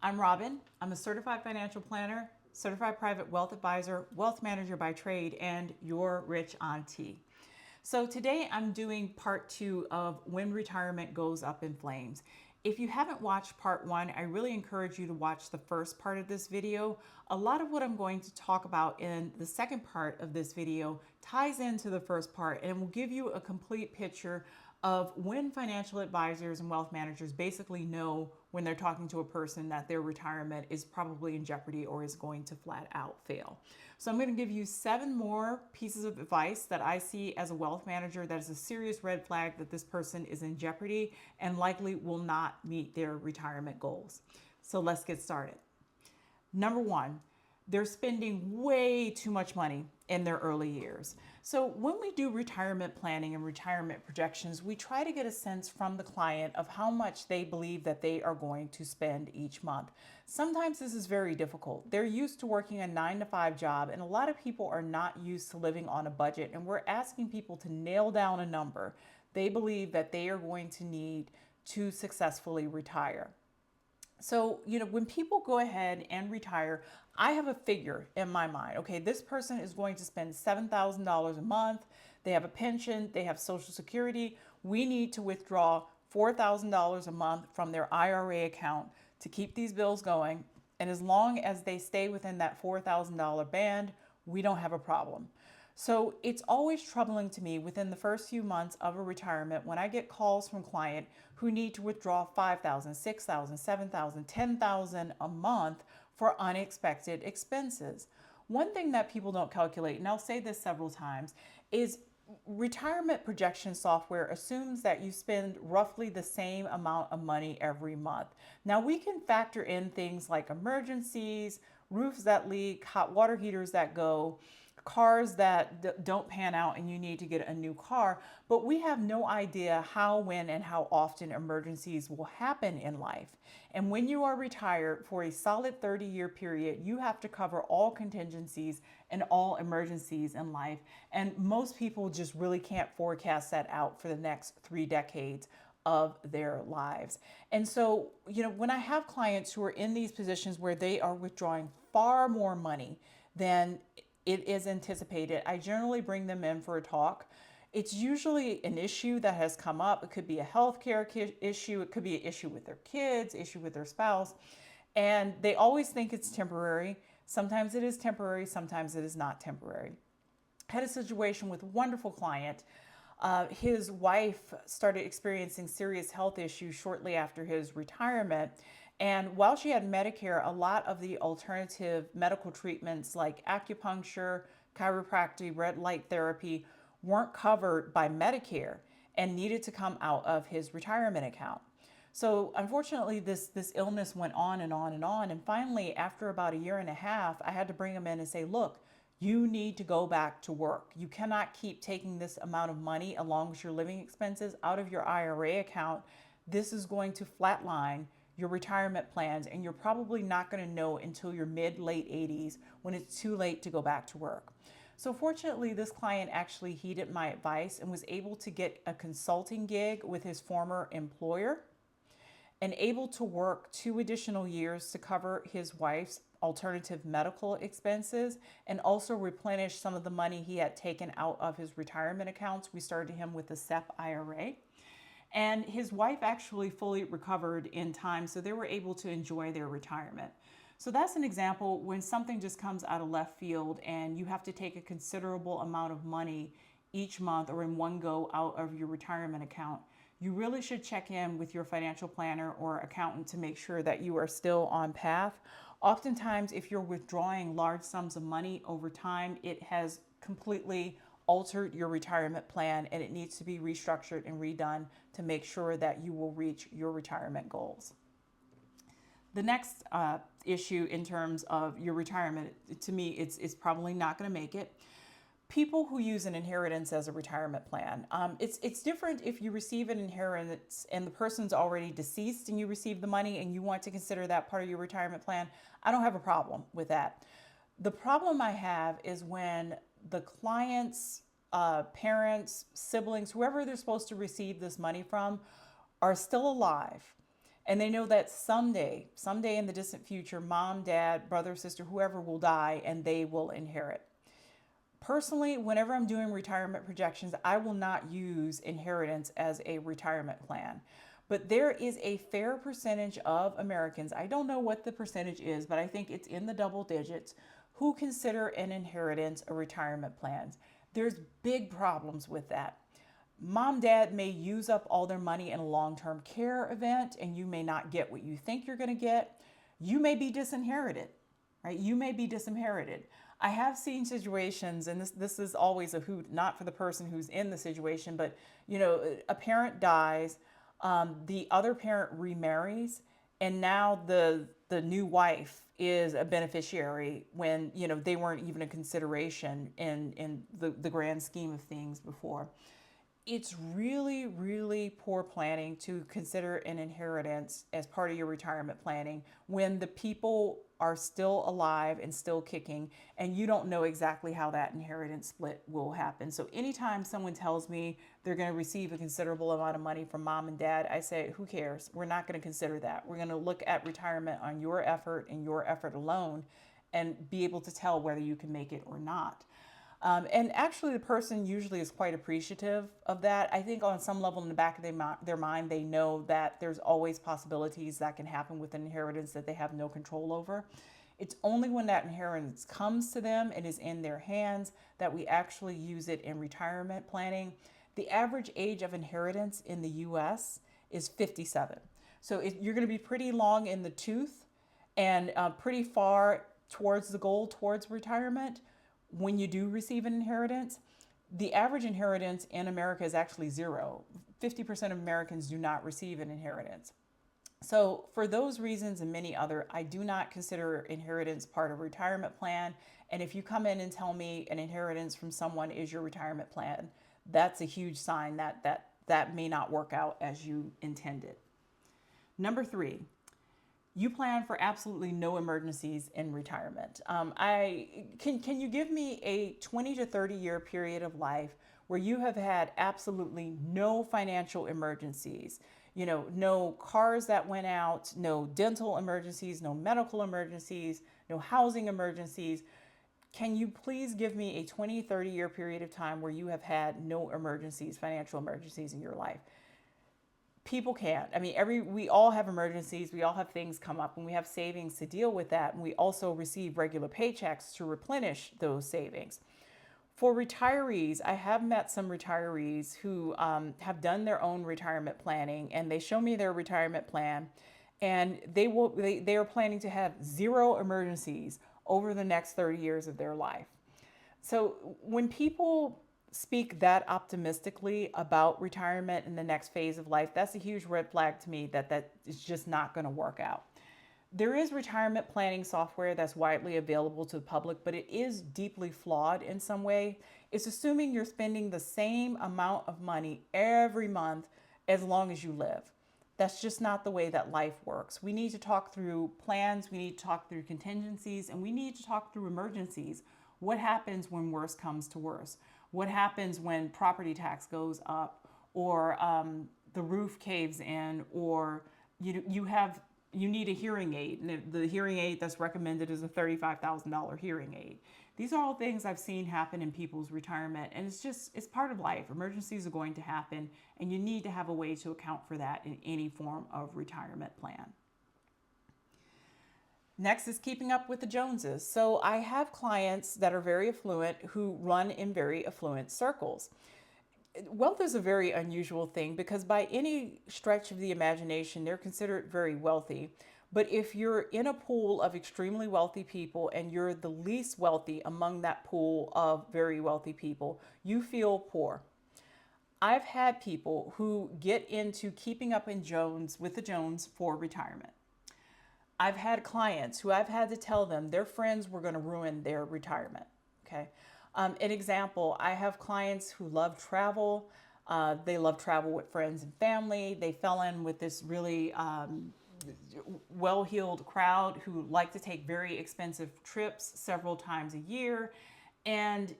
I'm Robin. I'm a certified financial planner, certified private wealth advisor, wealth manager by trade, and your rich auntie. So today I'm doing part 2 of When Retirement Goes Up in Flames. If you haven't watched part 1, I really encourage you to watch the first part of this video. A lot of what I'm going to talk about in the second part of this video ties into the first part and will give you a complete picture of when financial advisors and wealth managers basically know when they're talking to a person that their retirement is probably in jeopardy or is going to flat out fail. So I'm going to give you 7 more pieces of advice that I see as a wealth manager that is a serious red flag that this person is in jeopardy and likely will not meet their retirement goals. So let's get started. Number 1, they're spending way too much money in their early years. So when we do retirement planning and retirement projections, we try to get a sense from the client of how much they believe that they are going to spend each month. Sometimes this is very difficult. They're used to working a 9-to-5 job, and a lot of people are not used to living on a budget, and we're asking people to nail down a number they believe that they are going to need to successfully retire. So, when people go ahead and retire, I have a figure in my mind. Okay, this person is going to spend $7,000 a month. They have a pension, they have Social Security. We need to withdraw $4,000 a month from their IRA account to keep these bills going. And as long as they stay within that $4,000 band, we don't have a problem. So it's always troubling to me within the first few months of a retirement when I get calls from clients who need to withdraw $5,000, $6,000, $7,000, $10,000 a month for unexpected expenses. One thing that people don't calculate, and I'll say this several times, is retirement projection software assumes that you spend roughly the same amount of money every month. Now, we can factor in things like emergencies, roofs that leak, hot water heaters that go, cars that don't pan out and you need to get a new car, but we have no idea how, when, and how often emergencies will happen in life. And when you are retired for a solid 30-year period, you have to cover all contingencies and all emergencies in life. And most people just really can't forecast that out for the next 3 decades of their lives. And so, when I have clients who are in these positions where they are withdrawing far more money than it is anticipated, I generally bring them in for a talk. It's usually an issue that has come up. It could be a healthcare issue. It could be an issue with their kids, issue with their spouse. And they always think it's temporary. Sometimes it is temporary. Sometimes it is not temporary. I had a situation with a wonderful client. His wife started experiencing serious health issues shortly after his retirement. And while she had Medicare, a lot of the alternative medical treatments like acupuncture, chiropractic, red light therapy weren't covered by Medicare and needed to come out of his retirement account. So unfortunately, this illness went on and on and on. And finally, after about a year and a half, I had to bring him in and say, look, you need to go back to work. You cannot keep taking this amount of money along with your living expenses out of your IRA account. This is going to flatline your retirement plans, and you're probably not going to know until your mid-late 80s when it's too late to go back to work. So fortunately, this client actually heeded my advice and was able to get a consulting gig with his former employer and able to work 2 additional years to cover his wife's alternative medical expenses and also replenish some of the money he had taken out of his retirement accounts. We started him with a SEP IRA. And his wife actually fully recovered in time, so they were able to enjoy their retirement. So that's an example when something just comes out of left field and you have to take a considerable amount of money each month or in one go out of your retirement account. You really should check in with your financial planner or accountant to make sure that you are still on path. Oftentimes, if you're withdrawing large sums of money over time, it has completely altered your retirement plan and it needs to be restructured and redone to make sure that you will reach your retirement goals. The next issue in terms of your retirement, to me, it's probably not going to make it. People who use an inheritance as a retirement plan. It's different if you receive an inheritance and the person's already deceased and you receive the money and you want to consider that part of your retirement plan. I don't have a problem with that. The problem I have is when the client's parents, siblings, whoever they're supposed to receive this money from, are still alive And they know that someday in the distant future, mom, dad, brother, sister, whoever will die and they will inherit. Personally, whenever I'm doing retirement projections, I will not use inheritance as a retirement plan. But there is a fair percentage of Americans, I don't know what the percentage is, but I think it's in the double digits, who consider an inheritance a retirement plan. There's big problems with that. Mom, dad may use up all their money in a long-term care event and you may not get what you think you're going to get. You may be disinherited, right? You may be disinherited. I have seen situations, and this is always a hoot, not for the person who's in the situation, but a parent dies, the other parent remarries, and now the new wife is a beneficiary when they weren't even a consideration in the grand scheme of things before. It's really, really poor planning to consider an inheritance as part of your retirement planning when the people are still alive and still kicking, and you don't know exactly how that inheritance split will happen. So anytime someone tells me they're going to receive a considerable amount of money from mom and dad, I say, who cares? We're not going to consider that. We're going to look at retirement on your effort and your effort alone and be able to tell whether you can make it or not. And actually, the person usually is quite appreciative of that. I think on some level in the back of their mind, they know that there's always possibilities that can happen with an inheritance that they have no control over. It's only when that inheritance comes to them and is in their hands that we actually use it in retirement planning. The average age of inheritance in the US is 57. So you're going to be pretty long in the tooth and pretty far towards the goal, towards retirement when you do receive an inheritance. The average inheritance in America is actually zero. 50% of Americans do not receive an inheritance. So for those reasons and many other, I do not consider inheritance part of a retirement plan. And if you come in and tell me an inheritance from someone is your retirement plan, that's a huge sign that may not work out as you intended. Number 3, you plan for absolutely no emergencies in retirement. Can you give me a 20 to 30 year period of life where you have had absolutely no financial emergencies? No cars that went out, no dental emergencies, no medical emergencies, no housing emergencies. Can you please give me a 20, 30 year period of time where you have had no emergencies, financial emergencies in your life? People can't. I mean, we all have emergencies. We all have things come up, and we have savings to deal with that. And we also receive regular paychecks to replenish those savings. For retirees, I have met some retirees who have done their own retirement planning, and they show me their retirement plan, and they are planning to have zero emergencies over the next 30 years of their life. So when people speak that optimistically about retirement in the next phase of life, that's a huge red flag to me that is just not going to work out. There is retirement planning software that's widely available to the public, but it is deeply flawed in some way. It's assuming you're spending the same amount of money every month as long as you live. That's just not the way that life works. We need to talk through plans, we need to talk through contingencies, and we need to talk through emergencies. What happens when worse comes to worse? What happens when property tax goes up, or the roof caves in, or you need a hearing aid, and the hearing aid that's recommended is a $35,000 hearing aid. These are all things I've seen happen in people's retirement, and it's part of life. Emergencies are going to happen, and you need to have a way to account for that in any form of retirement plan. Next is keeping up with the Joneses. So I have clients that are very affluent who run in very affluent circles. Wealth is a very unusual thing because by any stretch of the imagination, they're considered very wealthy. But if you're in a pool of extremely wealthy people and you're the least wealthy among that pool of very wealthy people, you feel poor. I've had people who get into keeping up with the Jones for retirement. I've had clients who I've had to tell them their friends were going to ruin their retirement. Okay. An example, I have clients who love travel. They love travel with friends and family. They fell in with this really well-heeled crowd who like to take very expensive trips several times a year. And,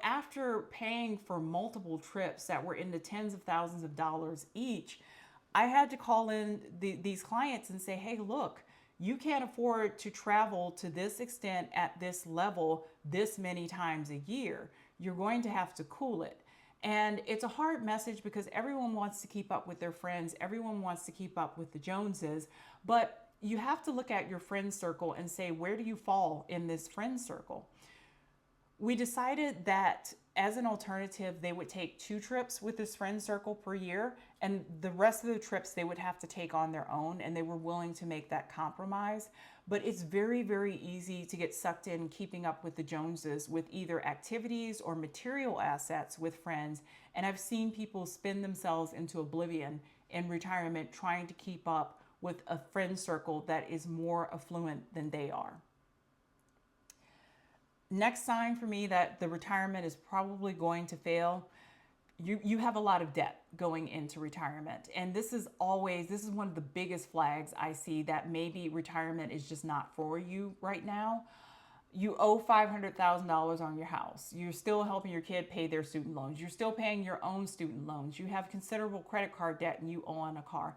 after paying for multiple trips that were in the tens of thousands of dollars each, I had to call in these clients and say, hey, look, you can't afford to travel to this extent at this level this many times a year. You're going to have to cool it. And it's a hard message because everyone wants to keep up with their friends. Everyone wants to keep up with the Joneses. But you have to look at your friend circle and say, where do you fall in this friend circle? We decided that as an alternative, they would take 2 trips with this friend circle per year, and the rest of the trips they would have to take on their own, and they were willing to make that compromise. But it's very, very easy to get sucked in keeping up with the Joneses with either activities or material assets with friends. And I've seen people spin themselves into oblivion in retirement trying to keep up with a friend circle that is more affluent than they are. Next sign for me that the retirement is probably going to fail, you have a lot of debt going into retirement. And this is one of the biggest flags I see that maybe retirement is just not for you right now. You owe $500,000 on your house. You're still helping your kid pay their student loans. You're still paying your own student loans. You have considerable credit card debt and you owe on a car.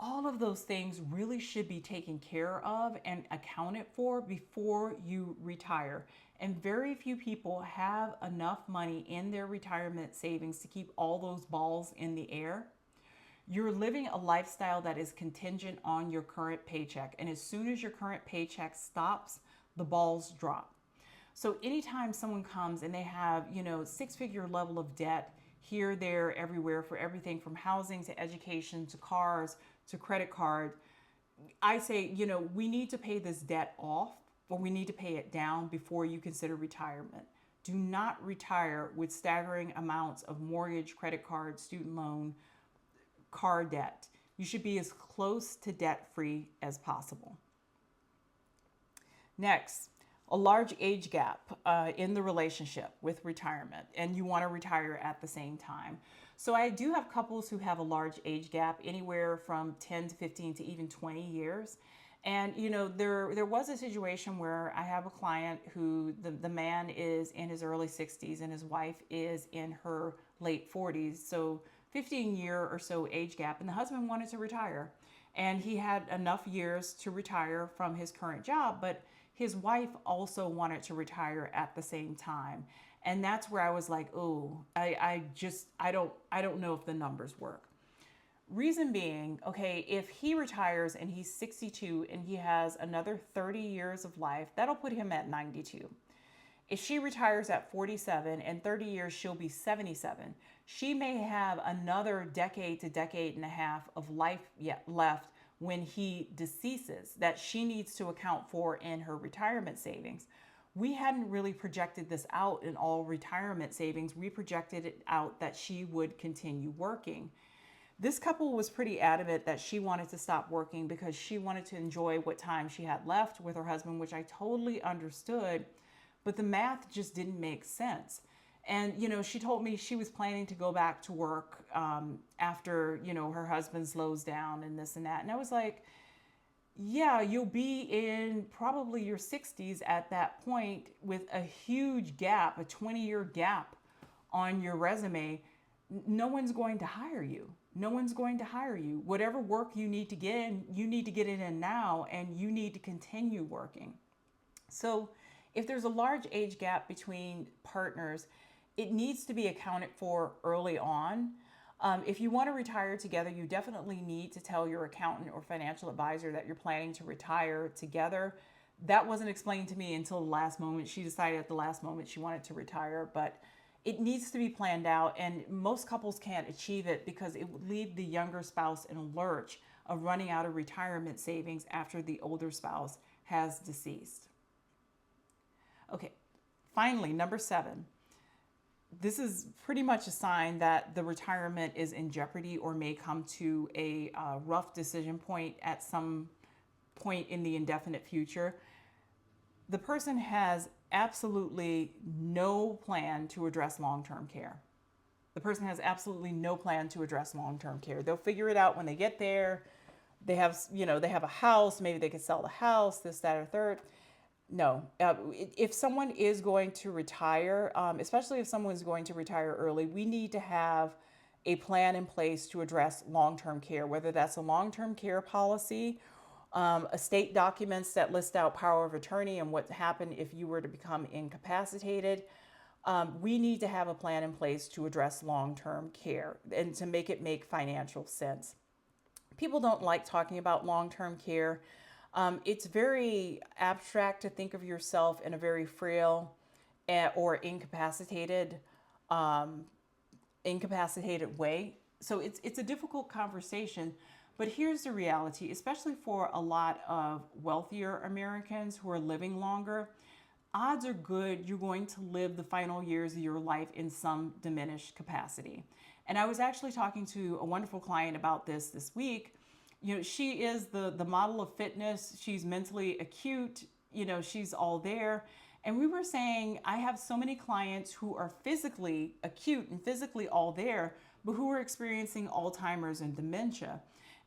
All of those things really should be taken care of and accounted for before you retire. And very few people have enough money in their retirement savings to keep all those balls in the air. You're living a lifestyle that is contingent on your current paycheck. And as soon as your current paycheck stops, the balls drop. So anytime someone comes and they have, 6-figure level of debt here, there, everywhere for everything from housing to education to cars to credit card, I say, we need to pay this debt off, or we need to pay it down before you consider retirement. Do not retire with staggering amounts of mortgage, credit card, student loan, car debt. You should be as close to debt-free as possible. Next, a large age gap in the relationship with retirement, and you want to retire at the same time. So I do have couples who have a large age gap, anywhere from 10 to 15 to even 20 years. And, there was a situation where I have a client who the man is in his early 60s and his wife is in her late 40s. So 15-year or so age gap. And the husband wanted to retire. And he had enough years to retire from his current job, but his wife also wanted to retire at the same time. And that's where I was like, oh, I don't know if the numbers work. Reason being, okay, if he retires and he's 62 and he has another 30 years of life, that'll put him at 92. If she retires at 47 and 30 years, she'll be 77. She may have another decade to decade and a half of life yet left when he deceases that she needs to account for in her retirement savings. We hadn't really projected this out in all retirement savings. We projected it out that she would continue working. This couple was pretty adamant that she wanted to stop working because she wanted to enjoy what time she had left with her husband, which I totally understood, but the math just didn't make sense. And, she told me she was planning to go back to work after, her husband slows down and this and that. And I was like, yeah, you'll be in probably your 60s at that point with a huge gap, a 20-year gap on your resume. No one's going to hire you. No one's going to hire you. Whatever work you need to get in, you need to get it in now, and you need to continue working. So if there's a large age gap between partners, it needs to be accounted for early on. If you want to retire together, you definitely need to tell your accountant or financial advisor that you're planning to retire together. That wasn't explained to me until the last moment. She decided at the last moment she wanted to retire, but it needs to be planned out, and most couples can't achieve it because it would leave the younger spouse in a lurch of running out of retirement savings after the older spouse has deceased. Okay, finally, number 7. This is pretty much a sign that the retirement is in jeopardy or may come to a rough decision point at some point in the indefinite future. The person has absolutely no plan to address long-term care. The person has absolutely no plan to address long-term care. They'll figure it out when they get there. They have a house. Maybe they could sell the house, this, that, or third. No, if someone is going to retire, especially if someone's going to retire early, we need to have a plan in place to address long-term care, whether that's a long-term care policy, estate documents that list out power of attorney and what happened if you were to become incapacitated. We need to have a plan in place to address long-term care and to make it make financial sense. People don't like talking about long-term care. It's very abstract to think of yourself in a very frail or incapacitated way. So it's a difficult conversation. But here's the reality, especially for a lot of wealthier Americans who are living longer, odds are good you're going to live the final years of your life in some diminished capacity. And I was actually talking to a wonderful client about this week. You know, she is the model of fitness. She's mentally acute. You know, she's all there. And we were saying, I have so many clients who are physically acute and physically all there, but who are experiencing Alzheimer's and dementia.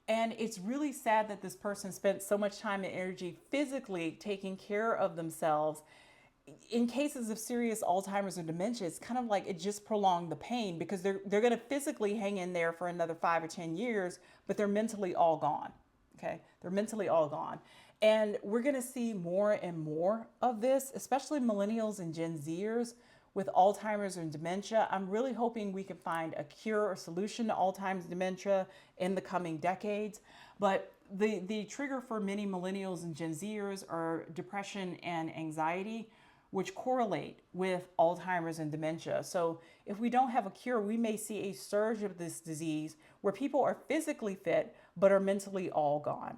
And it's really sad that this person spent so much time and energy physically taking care of themselves. In cases of serious Alzheimer's or dementia, it's kind of like it just prolonged the pain because they're going to physically hang in there for another 5 or 10 years, but they're mentally all gone. Okay, they're mentally all gone. And we're going to see more and more of this, especially millennials and Gen Zers with Alzheimer's and dementia. I'm really hoping we can find a cure or solution to Alzheimer's dementia in the coming decades. But the trigger for many millennials and Gen Zers are depression and anxiety, which correlate with Alzheimer's and dementia. So if we don't have a cure, we may see a surge of this disease where people are physically fit but are mentally all gone.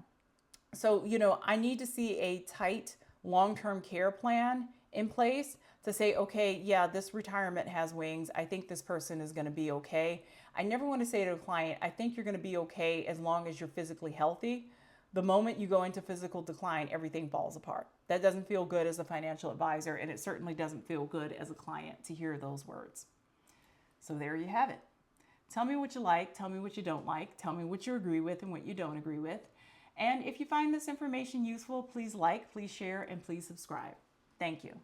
So, you know, I need to see a tight long-term care plan in place to say, okay, yeah, this retirement has wings. I think this person is going to be okay. I never want to say to a client, I think you're going to be okay as long as you're physically healthy. The moment you go into physical decline, everything falls apart. That doesn't feel good as a financial advisor, and it certainly doesn't feel good as a client to hear those words. So there you have it. Tell me what you like, tell me what you don't like, tell me what you agree with and what you don't agree with. And if you find this information useful, please like, please share, and please subscribe. Thank you.